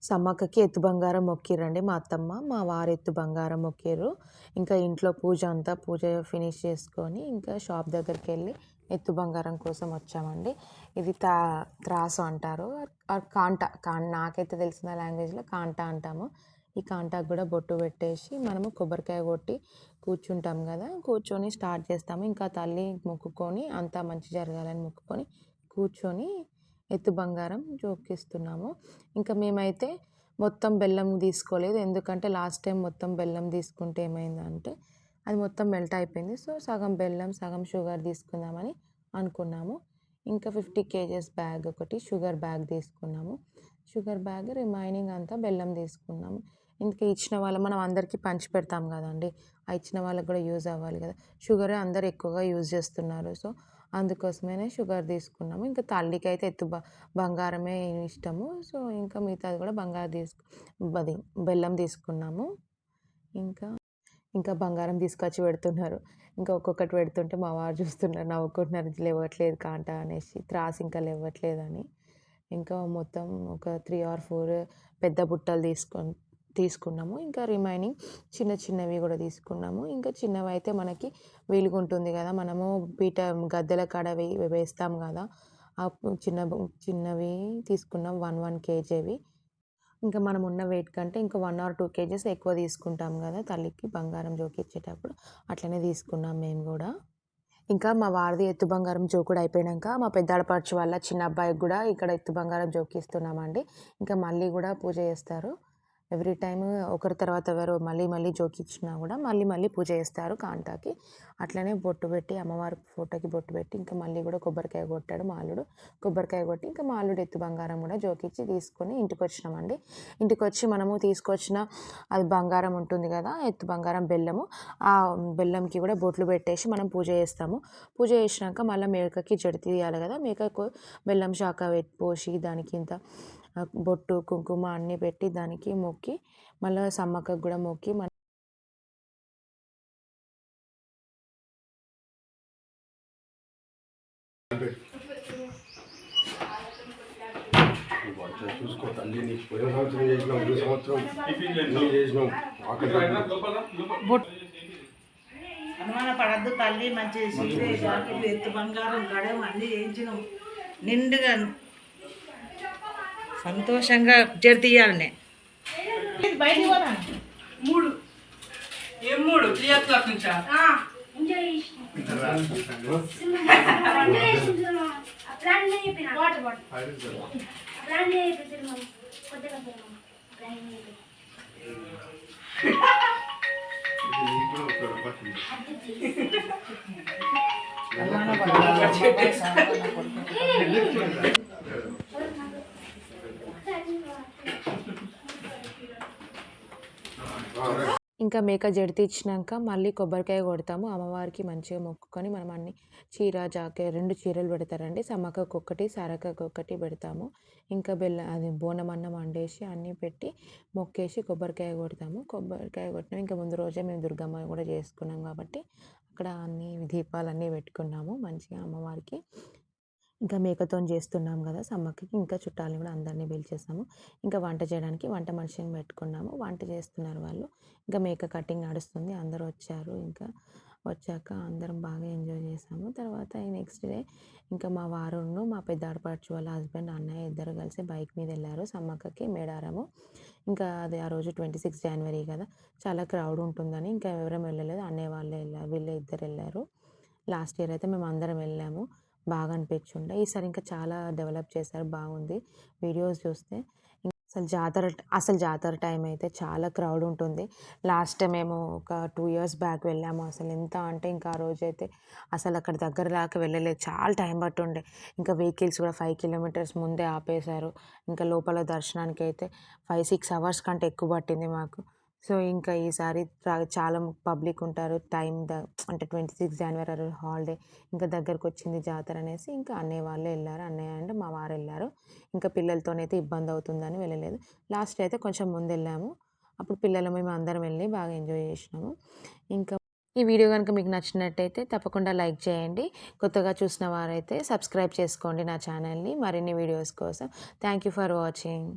సమ్మక్కకి ఎత్తు బంగారం మొక్కిర్రండి మా అత్తమ్మ. మా వారు ఎత్తు బంగారం మొక్కిర్రు. ఇంకా ఇంట్లో పూజ ఫినిష్ చేసుకొని, ఇంకా షాప్ దగ్గరికెళ్ళి ఎత్తు బంగారం కోసం వచ్చామండి. ఇది త్రాసు అంటారు. నాకైతే తెలిసిన లాంగ్వేజ్‌లో కాంటా అంటాము. ఈ కాంటాకు కూడా బొట్టు పెట్టేసి, మనము కొబ్బరికాయ కొట్టి కూర్చుంటాం కదా! కూర్చొని స్టార్ట్ చేస్తాము. ఇంకా తల్లి మొక్కుకొని, అంతా మంచి జరగాలని మొక్కుకొని కూర్చొని ఎత్తు బంగారం జోకిస్తున్నాము. ఇంకా మేమైతే మొత్తం బెల్లం తీసుకోలేదు. ఎందుకంటే లాస్ట్ టైం మొత్తం బెల్లం తీసుకుంటే ఏమైందంటే అది మొత్తం మెల్ట్ అయిపోయింది. సో, సగం బెల్లం, సగం షుగర్ తీసుకుందామని అనుకున్నాము. ఇంకా 50 కేజెస్ బ్యాగ్ ఒకటి షుగర్ బ్యాగ్ తీసుకున్నాము. షుగర్ బ్యాగ్ రిమైనింగ్ అంతా బెల్లం తీసుకున్నాము. ఇంకా ఇచ్చిన మనం అందరికీ పంచి పెడతాం కదండీ! ఆ ఇచ్చిన వాళ్ళకి కూడా యూజ్ అవ్వాలి కదా! షుగరే అందరూ ఎక్కువగా యూజ్ చేస్తున్నారు. సో, అందుకోసమనే షుగర్ తీసుకున్నాము. ఇంకా తల్లికైతే బంగారమే ఇష్టము. సో, ఇంకా మిగతాది కూడా అది బెల్లం తీసుకున్నాము. ఇంకా బంగారం తీసుకొచ్చి పెడుతున్నారు. ఇంకా ఒక్కొక్కటి పెడుతుంటే మా వారు చూస్తున్నారు, నవ్వుకుంటున్నారు. లేవట్లేదు కాంట అనేసి, త్రాసు ఇంకా లేవట్లేదని. ఇంకా మొత్తం ఒక 3 ఆర్ 4 పెద్ద బుట్టలు తీసుకున్నాము. ఇంకా రిమైనింగ్ చిన్న చిన్నవి కూడా తీసుకున్నాము. ఇంకా చిన్నవైతే మనకి వీలుగుంటుంది కదా! మనము గద్దెల కాడ వేస్తాం కదా! చిన్నవి తీసుకున్నాం 1 కేజీవి. ఇంకా మనం ఉన్న వెయిట్ కంటే ఇంకా 1 ఆర్ 2 కేజెస్ ఎక్కువ తీసుకుంటాం కదా! తల్లికి బంగారం జోకిచ్చేటప్పుడు. అట్లనే తీసుకున్నాం మేము కూడా. ఇంకా మా వారిది ఎత్తు బంగారం జోకుడు అయిపోయినాక మా పెద్ద ఆడపడుచు వాళ్ళ చిన్న అబ్బాయికి కూడా ఇక్కడ ఎత్తు బంగారం జోకిస్తున్నామండి. ఇంకా మళ్ళీ కూడా పూజ చేస్తారు. ఎవ్రీ టైమ్ ఒకరి తర్వాత ఎవరు మళ్ళీ జోకిచ్చినా కూడా మళ్ళీ పూజ చేస్తారు కాంటాకి. అట్లనే బొట్టు పెట్టి అమ్మవారి ఫోటోకి బొట్టు పెట్టి ఇంకా మళ్ళీ కూడా కొబ్బరికాయ కొట్టాడు మా అల్లుడు. కొబ్బరికాయ కొట్టి ఇంకా మా అల్లుడు ఎత్తు బంగారం కూడా జోకిచ్చి తీసుకొని ఇంటికి వచ్చినామండి. ఇంటికి వచ్చి మనము తీసుకొచ్చిన అది బంగారం ఉంటుంది కదా, ఎత్తు బంగారం బెల్లము, ఆ బెల్లంకి కూడా బొట్లు పెట్టేసి మనం పూజ చేస్తాము. పూజ చేసినాక మళ్ళీ మేకకి జడి తీయాలి కదా, మేకకు బెల్లం శాఖ పోసి దానికి ఇంత బొట్టు కుంకుమ అన్నీ పెట్టి దానికి మొక్కి మళ్ళీ సమ్మక్కకు కూడా మొక్కి చూసుకో తల్లి, నీకు పోయిన సంవత్సరం చేసినాం, ఈ సంవత్సరం చేసినాం. అనుమాన పడద్దు తల్లి, మంచి సీరే జాకెట్లు ఎత్తు బంగారం గడవ అన్నీ చేయించినాం. నిండుగా సంతోషంగా జరి తీయాలనే బయటికి పోనా 3 ఏం 3 క్లియర్ క్లాస్ నుంచా ఇంకా మేక జడితి ఇచ్చినాక మళ్ళీ కొబ్బరికాయ కొడతాము. అమ్మవారికి మంచిగా మొక్కుకొని మనం అన్ని చీర జాకెట్ 2 చీరలు పెడతారండి. సమ్మక్కకు ఒకటి, సారక్కకు ఒకటి పెడతాము. ఇంకా అది బోనం అన్నం వండేసి అన్నీ పెట్టి మొక్కేసి కొబ్బరికాయ కొడతాము. కొబ్బరికాయ కొట్టినాం. ఇంకా ముందు రోజే మేము దుర్గమ్మ కూడా చేసుకున్నాం కాబట్టి అక్కడ అన్ని దీపాలన్నీ పెట్టుకున్నాము మంచిగా అమ్మవారికి. ఇంకా మేకతోని చేస్తున్నాం కదా సమ్మక్కకి, ఇంకా చుట్టాలని కూడా అందరినీ పిలిచేసాము. ఇంకా వంట చేయడానికి వంట మనిషిని పెట్టుకున్నాము. వంట చేస్తున్నారు వాళ్ళు. ఇంకా మేక కటింగ్ నడుస్తుంది. అందరూ వచ్చారు. ఇంకా వచ్చాక అందరం బాగా ఎంజాయ్ చేసాము. తర్వాత నెక్స్ట్ డే ఇంకా మా వారును మా పెద్ద ఆడపడుచు వాళ్ళ హస్బెండ్, అన్నయ్య ఇద్దరు కలిసి బైక్ మీద వెళ్ళారు సమ్మక్కకి మేడారము. ఇంకా అది ఆ రోజు 26 జనవరి కదా, చాలా క్రౌడ్ ఉంటుందని ఇంకా ఎవరం వెళ్ళలేదు. అన్నయ్య వాళ్ళే వెళ్ళారు, వీళ్ళే ఇద్దరు వెళ్ళారు. లాస్ట్ ఇయర్ అయితే మేము అందరం వెళ్ళాము. బాగా అనిపించుండే. ఈసారి ఇంకా చాలా డెవలప్ చేశారు, బాగుంది. వీడియోస్ చూస్తే అసలు జాతర టైం అయితే చాలా క్రౌడ్ ఉంటుంది. లాస్ట్ మేము ఒక 2 ఇయర్స్ బ్యాక్ వెళ్ళాము. అసలు ఎంత అంటే ఇంకా ఆ రోజైతే అసలు అక్కడ దగ్గర దాకా వెళ్ళలేదు, చాలా టైం పట్టుండే. ఇంకా వెహికల్స్ కూడా 5 కిలోమీటర్స్ ముందే ఆపేశారు. ఇంకా లోపల దర్శనానికి అయితే 5-6 అవర్స్ కంటే ఎక్కువ పట్టింది మాకు. సో, ఇంకా ఈసారి చాలా పబ్లిక్ ఉంటారు. అంటే 26 జనవరి ఆ రోజు హాలిడే. ఇంకా దగ్గరకు వచ్చింది జాతర అనేసి ఇంకా అన్నయ్య వాళ్ళే వెళ్ళారు. అన్నయ్య అంటే మా వారు వెళ్ళారు. ఇంకా పిల్లలతోనైతే ఇబ్బంది అవుతుందని వెళ్ళలేదు. లాస్ట్ అయితే కొంచెం ముందు వెళ్ళాము. అప్పుడు మేము అందరం వెళ్ళి బాగా ఎంజాయ్ చేసినాము. ఇంకా ఈ వీడియో కనుక మీకు నచ్చినట్టయితే తప్పకుండా లైక్ చేయండి. కొత్తగా చూసిన వారైతే సబ్స్క్రైబ్ చేసుకోండి నా ఛానల్ని మరిన్ని వీడియోస్ కోసం. Thank you for watching.